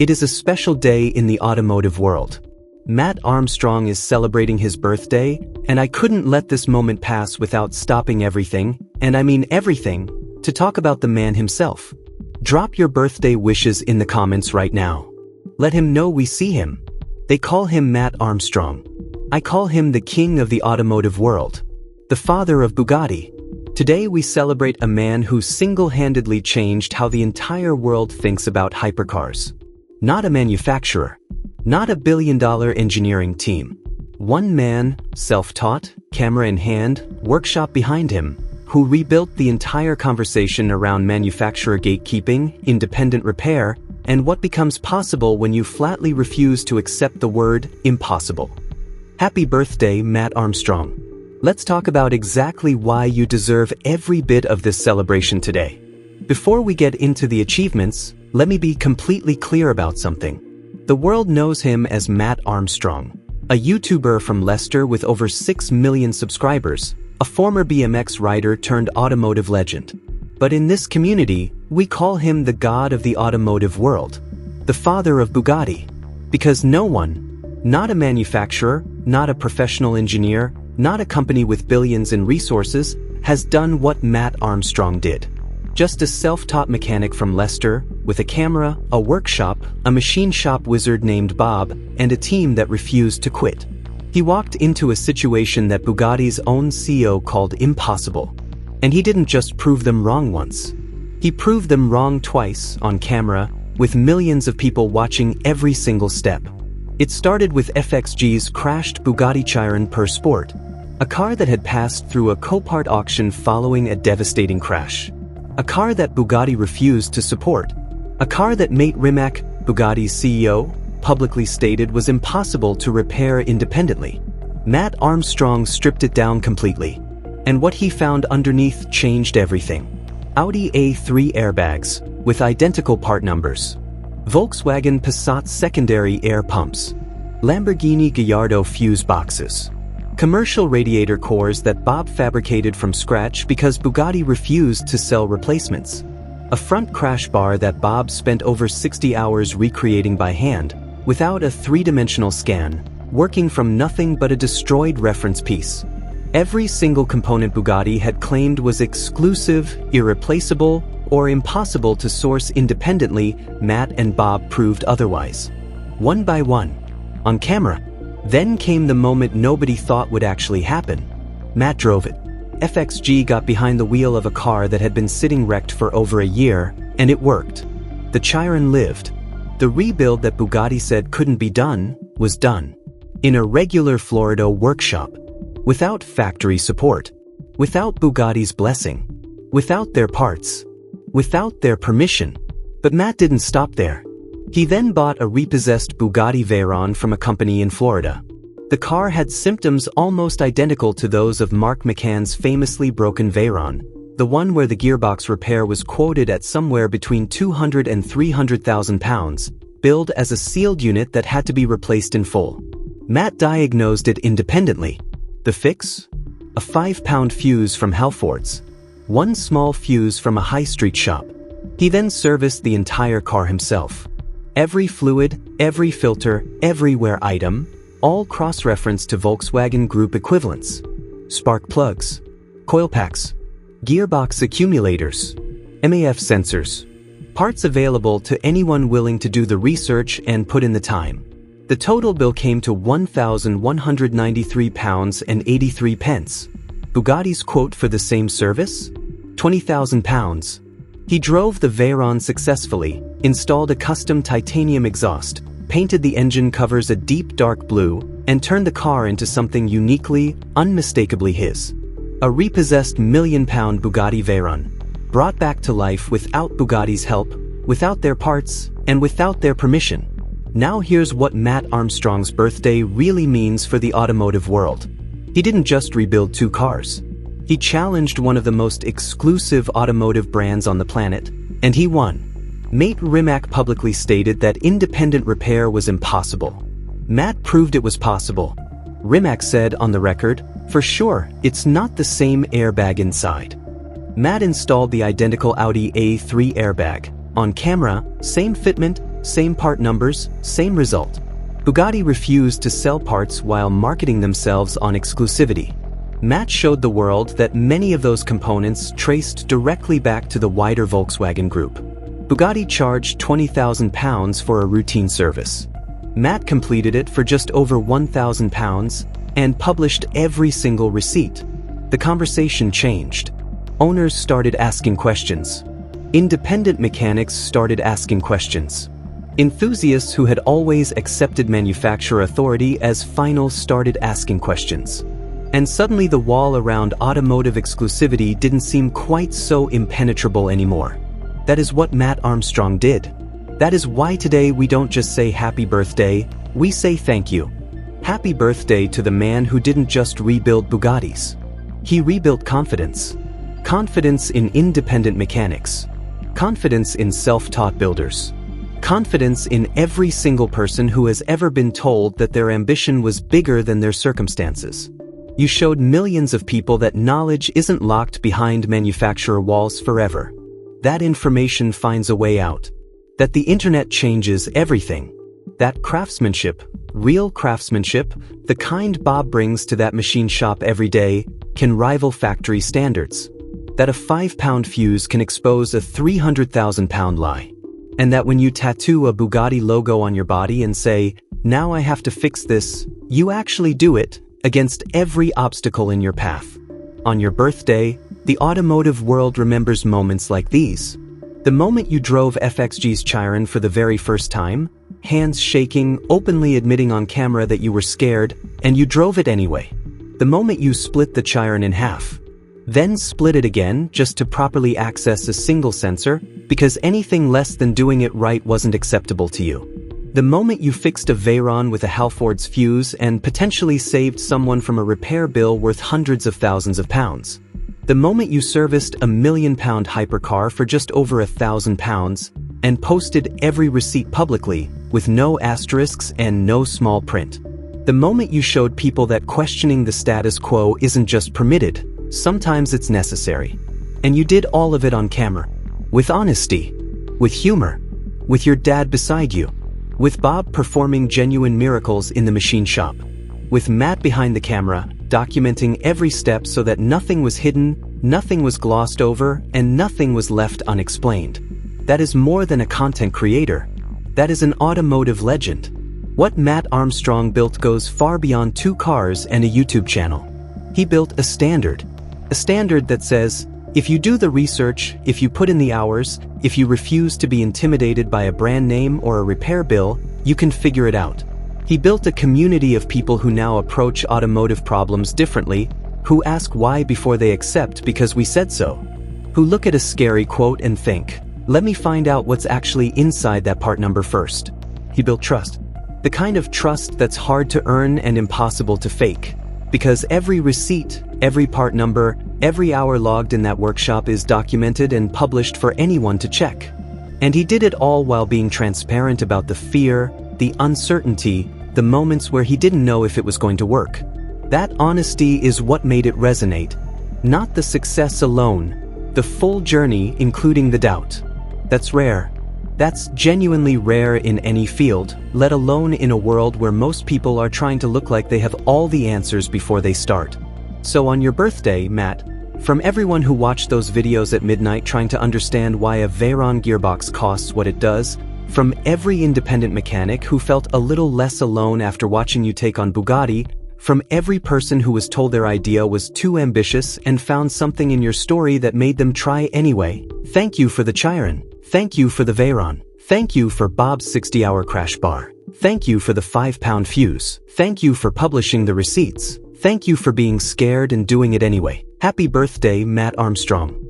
It is a special day in the automotive world. Matt Armstrong is celebrating his birthday, and I couldn't let this moment pass without stopping everything, and I mean everything, to talk about the man himself. Drop your birthday wishes in the comments right now. Let him know we see him. They call him Matt Armstrong. I call him the king of the automotive world. The father of Bugatti. Today we celebrate a man who single-handedly changed how the entire world thinks about hypercars. Not a manufacturer. Not a billion-dollar engineering team. One man, self-taught, camera in hand, workshop behind him, who rebuilt the entire conversation around manufacturer gatekeeping, independent repair, and what becomes possible when you flatly refuse to accept the word impossible. Happy birthday, Matt Armstrong. Let's talk about exactly why you deserve every bit of this celebration today. Before we get into the achievements, let me be completely clear about something. The world knows him as Matt Armstrong, a YouTuber from Leicester with over 6 million subscribers, a former BMX rider turned automotive legend. But in this community, we call him the god of the automotive world, the father of Bugatti. Because no one, not a manufacturer, not a professional engineer, not a company with billions in resources, has done what Matt Armstrong did. Just a self-taught mechanic from Leicester, with a camera, a workshop, a machine shop wizard named Bob, and a team that refused to quit. He walked into a situation that Bugatti's own CEO called impossible. And he didn't just prove them wrong once. He proved them wrong twice, on camera, with millions of people watching every single step. It started with FXG's crashed Bugatti Chiron Per Sport, a car that had passed through a Copart auction following a devastating crash. A car that Bugatti refused to support. A car that Mate Rimac, Bugatti's CEO, publicly stated was impossible to repair independently. Matt Armstrong stripped it down completely. And what he found underneath changed everything. Audi A3 airbags, with identical part numbers. Volkswagen Passat secondary air pumps. Lamborghini Gallardo fuse boxes. Commercial radiator cores that Bob fabricated from scratch because Bugatti refused to sell replacements. A front crash bar that Bob spent over 60 hours recreating by hand, without a three-dimensional scan, working from nothing but a destroyed reference piece. Every single component Bugatti had claimed was exclusive, irreplaceable, or impossible to source independently. Matt and Bob proved otherwise. One by one. On camera. Then came the moment nobody thought would actually happen. Matt drove it. FXG got behind the wheel of a car that had been sitting wrecked for over a year, and it worked. The Chiron lived. The rebuild that Bugatti said couldn't be done, was done. In a regular Florida workshop. Without factory support. Without Bugatti's blessing. Without their parts. Without their permission. But Matt didn't stop there. He then bought a repossessed Bugatti Veyron from a company in Florida. The car had symptoms almost identical to those of Mark McCann's famously broken Veyron, the one where the gearbox repair was quoted at somewhere between £200,000 and £300,000, billed as a sealed unit that had to be replaced in full. Matt diagnosed it independently. The fix? A 5-pound fuse from Halfords. One small fuse from a high street shop. He then serviced the entire car himself. Every fluid, every filter, every wear item, all cross-referenced to Volkswagen Group equivalents. Spark plugs, coil packs, gearbox accumulators, MAF sensors. Parts available to anyone willing to do the research and put in the time. The total bill came to £1,193.83. Bugatti's quote for the same service? £20,000. He drove the Veyron successfully, installed a custom titanium exhaust, painted the engine covers a deep dark blue, and turned the car into something uniquely, unmistakably his. A repossessed million-pound Bugatti Veyron, brought back to life without Bugatti's help, without their parts, and without their permission. Now here's what Matt Armstrong's birthday really means for the automotive world. He didn't just rebuild 2 cars. He challenged one of the most exclusive automotive brands on the planet, and he won. Mate Rimac publicly stated that independent repair was impossible. Matt proved it was possible. Rimac said on the record, "For sure, it's not the same airbag inside." Matt installed the identical Audi A3 airbag. On camera, same fitment, same part numbers, same result. Bugatti refused to sell parts while marketing themselves on exclusivity. Matt showed the world that many of those components traced directly back to the wider Volkswagen Group. Bugatti charged £20,000 for a routine service. Matt completed it for just over £1,000 and published every single receipt. The conversation changed. Owners started asking questions. Independent mechanics started asking questions. Enthusiasts who had always accepted manufacturer authority as final started asking questions. And suddenly the wall around automotive exclusivity didn't seem quite so impenetrable anymore. That is what Matt Armstrong did. That is why today we don't just say happy birthday, we say thank you. Happy birthday to the man who didn't just rebuild Bugattis. He rebuilt confidence. Confidence in independent mechanics. Confidence in self-taught builders. Confidence in every single person who has ever been told that their ambition was bigger than their circumstances. You showed millions of people that knowledge isn't locked behind manufacturer walls forever. That information finds a way out. That the internet changes everything. That craftsmanship, real craftsmanship, the kind Bob brings to that machine shop every day, can rival factory standards. That a 5-pound fuse can expose a 300,000-pound lie. And that when you tattoo a Bugatti logo on your body and say, "Now I have to fix this," you actually do it against every obstacle in your path. On your birthday, the automotive world remembers moments like these. The moment you drove FXG's Chiron for the very first time, hands shaking, openly admitting on camera that you were scared, and you drove it anyway. The moment you split the Chiron in half, then split it again just to properly access a single sensor, because anything less than doing it right wasn't acceptable to you. The moment you fixed a Veyron with a Halford's fuse and potentially saved someone from a repair bill worth hundreds of thousands of pounds. The moment you serviced a £1 million hypercar for just over £1,000 and posted every receipt publicly with no asterisks and no small print. The moment you showed people that questioning the status quo isn't just permitted, sometimes it's necessary. And you did all of it on camera. With honesty. With humor. With your dad beside you. With Bob performing genuine miracles in the machine shop. With Matt behind the camera, documenting every step so that nothing was hidden, nothing was glossed over, and nothing was left unexplained. That is more than a content creator. That is an automotive legend. What Matt Armstrong built goes far beyond 2 cars and a YouTube channel. He built a standard. A standard that says, if you do the research, if you put in the hours, if you refuse to be intimidated by a brand name or a repair bill, you can figure it out. He built a community of people who now approach automotive problems differently, who ask why before they accept because we said so, who look at a scary quote and think, let me find out what's actually inside that part number first. He built trust. The kind of trust that's hard to earn and impossible to fake. Because every receipt, every part number, every hour logged in that workshop is documented and published for anyone to check. And he did it all while being transparent about the fear, the uncertainty, the moments where he didn't know if it was going to work. That honesty is what made it resonate. Not the success alone, the full journey including the doubt. That's rare. That's genuinely rare in any field, let alone in a world where most people are trying to look like they have all the answers before they start. So on your birthday, Matt, from everyone who watched those videos at midnight trying to understand why a Veyron gearbox costs what it does, from every independent mechanic who felt a little less alone after watching you take on Bugatti, from every person who was told their idea was too ambitious and found something in your story that made them try anyway, thank you for the Chiron. Thank you for the Veyron. Thank you for Bob's 60-hour crash bar. Thank you for the 5-pound fuse. Thank you for publishing the receipts. Thank you for being scared and doing it anyway. Happy birthday, Matt Armstrong.